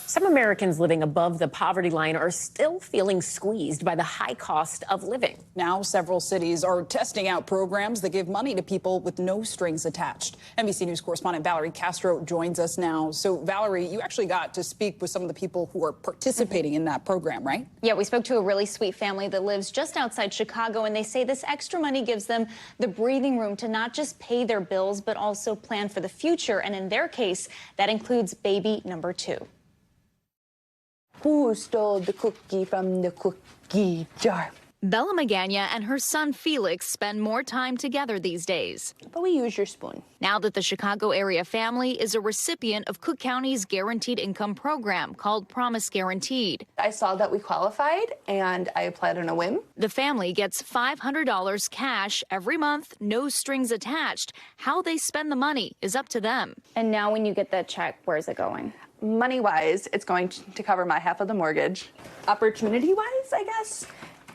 Some Americans living above the poverty line are still feeling squeezed by the high cost of living. Now, several cities are testing out programs that give money to people with no strings attached. NBC News correspondent Valerie Castro joins us now. So, Valerie, you actually got to speak with some of the people who are participating in that program, right? Yeah, we spoke to a really sweet family that lives just outside Chicago, and they say this extra money gives them the breathing room to not just pay their bills, but also plan for the future. And in their case, that includes baby number 2. Who stole the cookie from the cookie jar? Bella Magana and her son Felix spend more time together these days. But we use your spoon. Now that the Chicago area family is a recipient of Cook County's guaranteed income program called Promise Guaranteed. I saw that we qualified and I applied on a whim. The family gets $500 cash every month, no strings attached. How they spend the money is up to them. And now when you get that check, where's it going? Money-wise, it's going to cover my half of the mortgage. Opportunity-wise, I guess,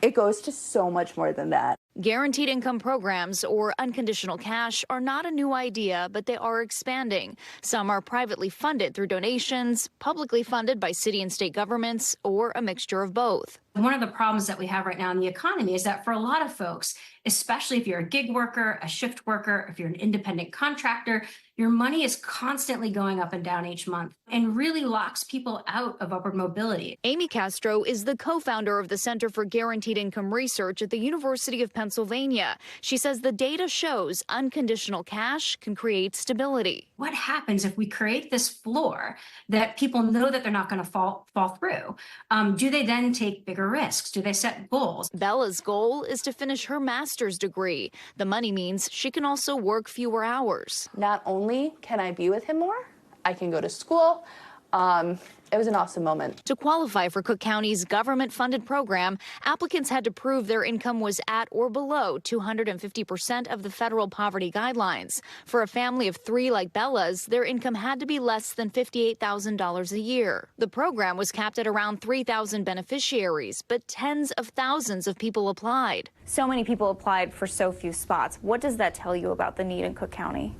it goes to so much more than that. Guaranteed income programs or unconditional cash are not a new idea, but they are expanding. Some are privately funded through donations, publicly funded by city and state governments, or a mixture of both. One of the problems that we have right now in the economy is that for a lot of folks, especially if you're a gig worker, a shift worker, if you're an independent contractor, your money is constantly going up and down each month and really locks people out of upward mobility. Amy Castro is the co-founder of the Center for Guaranteed Income Research at the University of Pennsylvania. She says the data shows unconditional cash can create stability. What happens if we create this floor that people know that they're not going to fall through? Do they then take bigger risks? Do they set goals? Bella's goal is to finish her master's degree. The money means she can also work fewer hours. Not only can I be with him more, I can go to school. It was an awesome moment. To qualify for Cook County's government-funded program, applicants had to prove their income was at or below 250% of the federal poverty guidelines. For a family of 3 like Bella's, their income had to be less than $58,000 a year. The program was capped at around 3,000 beneficiaries, but tens of thousands of people applied. So many people applied for so few spots. What does that tell you about the need in Cook County?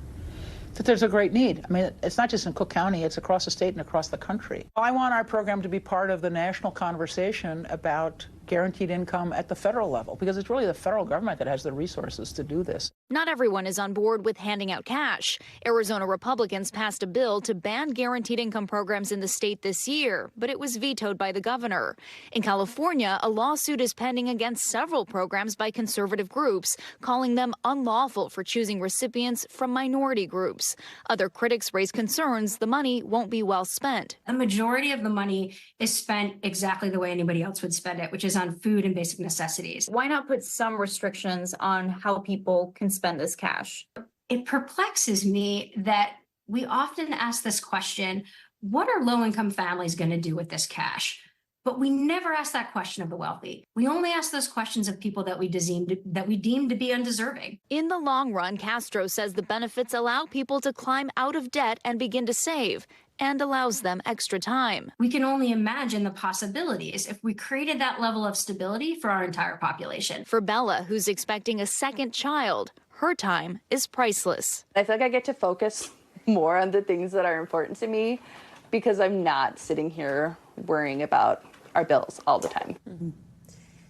That there's a great need. I mean, it's not just in Cook County, it's across the state and across the country. I want our program to be part of the national conversation about guaranteed income at the federal level, because it's really the federal government that has the resources to do this. Not everyone is on board with handing out cash. Arizona Republicans passed a bill to ban guaranteed income programs in the state this year, but it was vetoed by the governor. In California, a lawsuit is pending against several programs by conservative groups, calling them unlawful for choosing recipients from minority groups. Other critics raise concerns the money won't be well spent. A majority of the money is spent exactly the way anybody else would spend it, which is on food and basic necessities. Why not put some restrictions on how people can spend this cash? It perplexes me that we often ask this question, what are low-income families going to do with this cash? But we never ask that question of the wealthy. We only ask those questions of people that we deem to be undeserving. In the long run, Castro says the benefits allow people to climb out of debt and begin to save, and allows them extra time. We can only imagine the possibilities if we created that level of stability for our entire population. For Bella, who's expecting a second child, her time is priceless. I feel like I get to focus more on the things that are important to me because I'm not sitting here worrying about our bills all the time. Mm-hmm.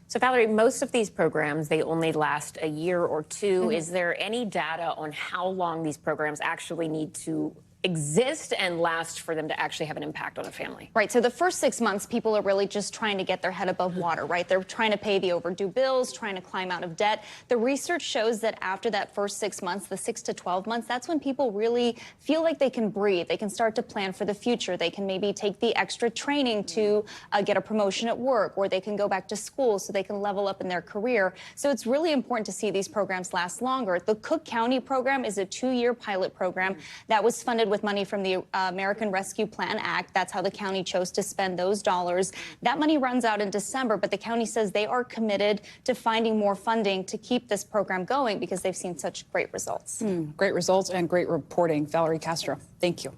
So, Valerie, most of these programs, they only last a year or two. Mm-hmm. Is there any data on how long these programs actually need to exist and last for them to actually have an impact on a family? Right. So the first 6 months, people are really just trying to get their head above water, right? They're trying to pay the overdue bills, trying to climb out of debt. The research shows that after that first 6 months, the 6 to 12 months, that's when people really feel like they can breathe. They can start to plan for the future. They can maybe take the extra training to get a promotion at work, or they can go back to school so they can level up in their career. So it's really important to see these programs last longer. The Cook County program is a 2-year pilot program that was funded with money from the American Rescue Plan Act. That's how the county chose to spend those dollars. That money runs out in December, but the county says they are committed to finding more funding to keep this program going because they've seen such great results. Great results and great reporting. Valerie Castro, thank you.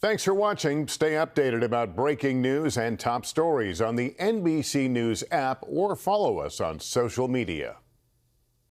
Thanks for watching. Stay updated about breaking news and top stories on the NBC News app or follow us on social media.